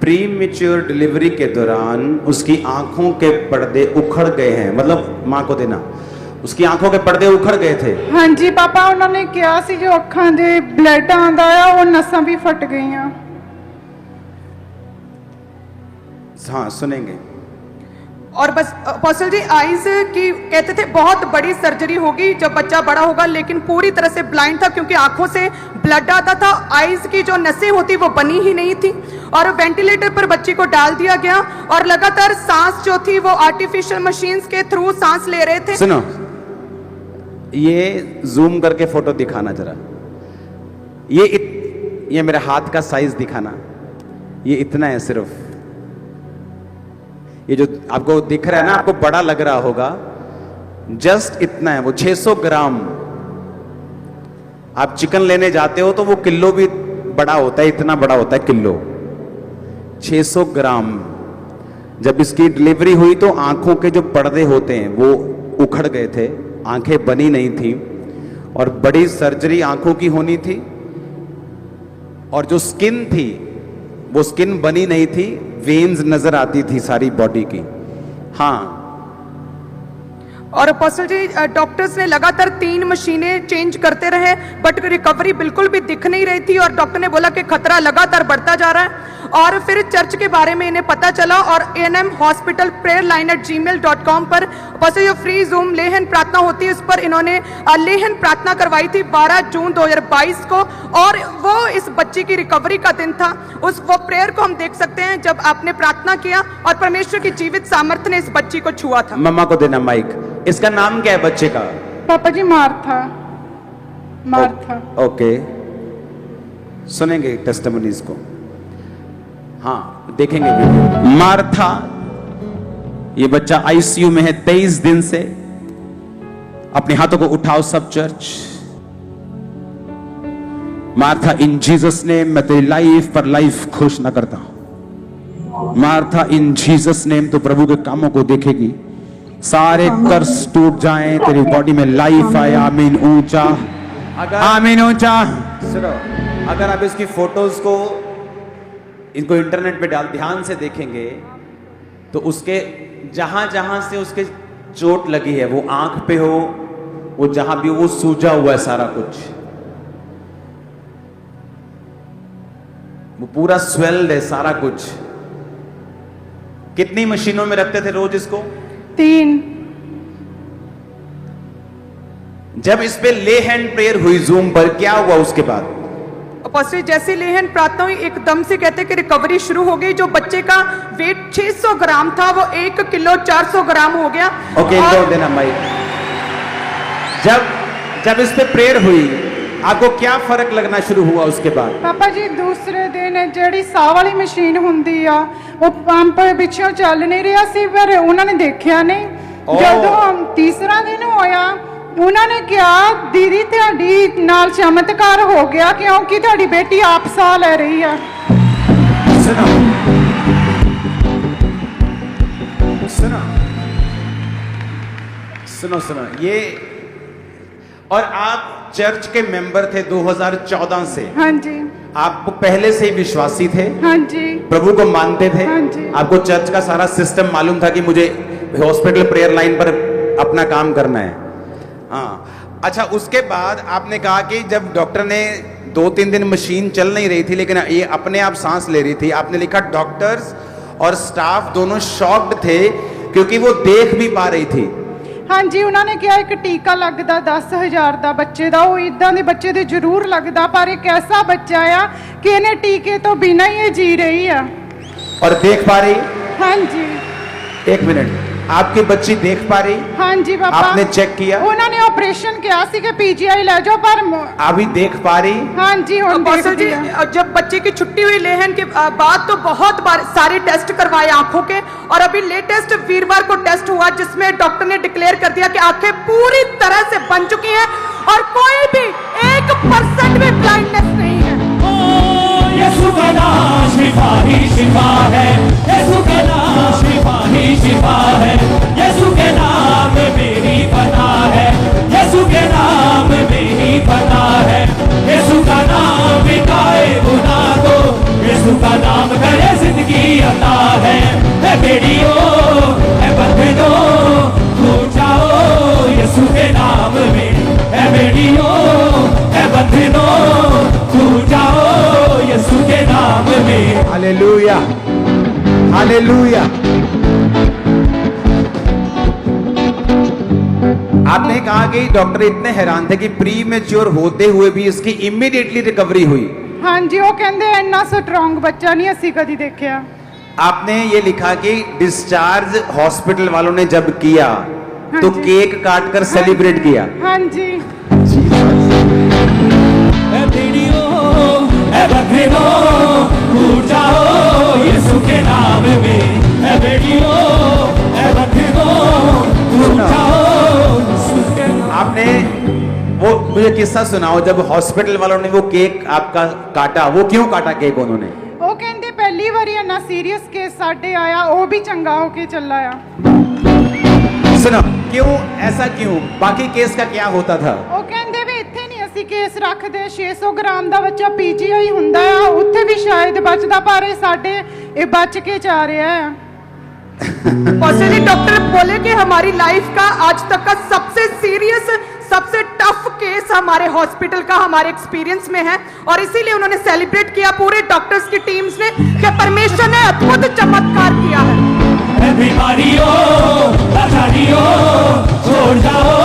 Pre mature delivery के दौरान उसकी आंखों के पर्दे उखड़ गए हैं, मतलब मां को देना, उसकी आंखों के पर्दे उखड़ गए थे। हाँ जी पापा, उन्होंने कहा सी जो अखां दे ब्लड आंदा आ वो नसां भी फट गईयां। हाँ सुनेंगे। और बस अपोस्टल जी, आईज की कहते थे बहुत बड़ी सर्जरी होगी जब बच्चा बड़ा होगा, लेकिन पूरी तरह से ब्लाइंड था क्योंकि आंखों से ब्लड आता था। आईज की जो नसें होती वो बनी ही नहीं थी और वेंटिलेटर पर बच्चे को डाल दिया गया और लगातार सांस जो थी वो आर्टिफिशियल मशीन्स के थ्रू सांस ले रहे थे। सुनो, ये जूम करके फोटो दिखाना जरा, ये मेरे हाथ का साइज दिखाना, ये इतना है सिर्फ। ये जो आपको दिख रहा है ना, आपको बड़ा लग रहा होगा, जस्ट इतना है। वो 600 ग्राम। आप चिकन लेने जाते हो तो वो किलो भी बड़ा होता है, इतना बड़ा होता है किलो। 600 ग्राम। जब इसकी डिलीवरी हुई तो आंखों के जो पर्दे होते हैं वो उखड़ गए थे, आंखें बनी नहीं थी और बड़ी सर्जरी आंखों की होनी थी। और जो स्किन थी वो स्किन बनी नहीं थी, वेन्स नजर आती थी सारी बॉडी की। हाँ। और अपोस्टल जी, डॉक्टर्स ने लगातार 3 मशीनें चेंज करते रहे बट रिकवरी बिल्कुल भी दिख नहीं रही थी और डॉक्टर ने बोला कि खतरा लगातार बढ़ता जा रहा है। और फिर चर्च के बारे में इन्हें पता चला और ANM hospital prayer line @gmail.com पर अपोस्टल जो फ्री जूम लेहन प्रार्थना होती है उस पर इन्होंने लेहन प्रार्थना करवाई थी 12 जून 2022 को, और वो इस बच्चे की रिकवरी का दिन था। वो प्रेयर को हम देख सकते हैं जब आपने प्रार्थना किया और परमेश्वर की जीवित सामर्थ्य ने इस बच्ची को छुआ था। मम्मा को देना माइक। इसका नाम क्या है बच्चे का? पापा जी मार्था। ओके, सुनेंगे टेस्टिमनीज को। हाँ देखेंगे वीडियो। मार्था, ये बच्चा आईसीयू में है 23 दिन से। अपने हाथों को उठाओ सब चर्च। मार्था, इन जीसस नेम मैं तेरी लाइफ पर लाइफ घोषणा करता हूं। मार्था, इन जीसस नेम तो प्रभु के कामों को देखेगी, सारे कर्स टूट जाएं, तेरी बॉडी में लाइफ आए। आमीन ऊंचा, आमीन ऊंचा। सुनो, अगर आप इसकी फोटोज को इनको इंटरनेट पे ध्यान से देखेंगे तो उसके जहां जहां से उसके चोट लगी है, वो आंख पे हो, वो जहां भी हो, वो सूजा हुआ है सारा कुछ, वो पूरा स्वेल्ड है सारा कुछ। कितनी मशीनों में रखते थे रोज इसको? 3। जब इस पे ले हैंड प्रेयर हुई जूम पर, क्या हुआ उसके बाद? अपोस्टल जैसे लेहन प्रार्थना हुई एकदम से कहते कि रिकवरी शुरू हो गई। जो बच्चे का वेट 600 ग्राम था वो 1 किलो 400 ग्राम हो गया। ओके, इनको देना माइक। जब इस पे प्रेयर हुई आपको क्या फर्क लगना शुरू हुआ उसके बाद? पापा जी दूसरे दिन ਜਿਹੜੀ ਸਾਹ ਵਾਲੀ ਮਸ਼ੀਨ ਹੁੰਦੀ ਆ ਉਹ ਪੰਪ ਪਿੱਛੋਂ ਚੱਲ ਨਹੀਂ ਰਿਹਾ ਸੀ, ਪਰ ਉਹਨਾਂ ਨੇ ਦੇਖਿਆ ਨਹੀਂ। ਜਦੋਂ ਤੀਸਰਾ ਦਿਨ ਹੋਇਆ ਉਹਨਾਂ ਨੇ ਕਿਹਾ ਦੀਦੀ ਤੁਹਾਡੀ ਨਾਲ ਚਮਤਕਾਰ ਹੋ ਗਿਆ ਕਿਉਂਕਿ ਤੁਹਾਡੀ ਬੇਟੀ ਆਪ ਸਾਹ ਲੈ ਰਹੀ ਆ। सुनो सुनो सुनो सुनो, ये और आप चर्च के मेंबर थे 2014 से। हाँ जी। आप पहले से ही विश्वासी थे? हाँ जी। प्रभु को मानते थे? हाँ जी। आपको चर्च का सारा सिस्टम मालूम था कि मुझे हॉस्पिटल प्रेयर लाइन पर अपना काम करना है? हाँ। अच्छा, उसके बाद आपने कहा कि जब डॉक्टर ने 2-3 दिन मशीन चल नहीं रही थी लेकिन ये अपने आप सांस ले रही थी, आपने लिखा डॉक्टर्स और स्टाफ दोनों शॉक्ड थे क्योंकि वो देख भी पा रही थी। हाँ जी, उन्होंने कहा एक टीका लगता 10,000 का बच्चे का, वो इदा के बच्चे दे जरूर लगता, पर एक ऐसा बच्चा आ कि इन्हें टीके तो बिना ही जी रही है और देख पा रही। हाँ जी। 1 मिनट, आपकी बच्ची देख पा रही? हाँ जी पापा। आपने चेक किया? उन्होंने ऑपरेशन किया सी कि पीजीआई ले जाओ, पर अभी देख पा रही? हाँ जी। अपोस्टल जी, जब बच्चे की छुट्टी हुई लेहन के बाद तो बहुत बार सारे टेस्ट करवाए आंखों के, और अभी लेटेस्ट वीरवार को टेस्ट हुआ जिसमें डॉक्टर ने डिक्लेयर कर दिया कि आंखें पूरी तरह से बन चुकी हैं और कोई भी 1% भी ब्लाइंडनेस नहीं है। यीशु का नाम शिफा ही शिफा है, यीशु का नाम शिफा ही शिफा है, यीशु के नाम में मेरी पता है, यीशु के नाम में मेरी पता है, यीशु का नाम मिटाए गुनाह को, यीशु का नाम का ये जिंदगी अता है बेड़ियों है बंधनों टूट जाओ यीशु के नाम में है बेड़ियों है बंधनों टूट जाओ यीशु के नाम में। Hallelujah, hallelujah. आपने कहा कि डॉक्टर इतने हैरान थे कि प्री मैच्योर होते हुए भी इसकी इमीडिएटली रिकवरी हुई। ਹਾਂਜੀ ਉਹ ਕਹਿੰਦੇ ਇੰਨਾ ਸਟਰੋਂਗ ਬੱਚਾ ਨਹੀਂ ਅਸੀਂ ਕਦੀ ਦੇਖਿਆ। आपने ये लिखा कि डिस्चार्ज हॉस्पिटल वालों ने जब किया तो हाँ जी। केक काटकर सेलिब्रेट किया। ਹਾਂਜੀ है बेड़ियों है बंधनों टूट जाओ यीशु के नाम में है बेड़ियों है बंधनों टूट जाओ यीशु के नाम। आपने वो मुझे किस्सा सुनाओ, जब हॉस्पिटल वालों ने वो केक आपका काटा, वो क्यों काटा केक उन्होंने? ਉਹ ਕਹਿੰਦੇ ਪਹਿਲੀ ਵਾਰੀ ਇੰਨਾ ਸੀਰੀਅਸ ਕੇਸ ਸਾਡੇ ਆਇਆ ਉਹ ਵੀ ਚੰਗਾ ਹੋ ਕੇ ਚੱਲਾ ਆ। सुनो, क्यों ऐसा क्यों? बाकी केस का क्या होता था? ਉਹ ਕਹਿੰਦੇ ਵੀ ਇੱਥੇ ਨਹੀਂ ਅਸੀਂ ਕੇਸ ਰੱਖਦੇ 600 ਗ੍ਰਾਮ ਦਾ ਬੱਚਾ ਪੀਜੀਆਈ ਹੁੰਦਾ ਆ ਉੱਥੇ ਵੀ ਸ਼ਾਇਦ ਬਚਦਾ ਪਰ ਇਹ ਸਾਡੇ ਇਹ ਬਚ ਕੇ ਜਾ ਰਿਹਾ ਆ। पॉस्टर जी डॉक्टर बोले कि हमारी लाइफ का आज तक का सबसे सीरियस सबसे टफ केस हमारे हॉस्पिटल का हमारे एक्सपीरियंस में है और इसीलिए उन्होंने सेलिब्रेट किया पूरे डॉक्टर्स की टीम्स ने कि परमेश्वर ने अद्भुत चमत्कार किया है। है बीमारियों लाचारियों छोड़ जाओ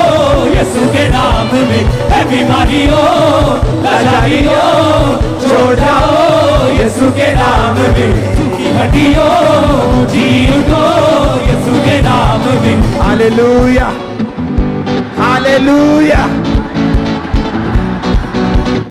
यीशु के नाम में है बीमारियों लाचारियों छोड़ जाओ यीशु के नाम में सूखी हड्डियों जी उठो यीशु के नाम में। Hallelujah, hallelujah.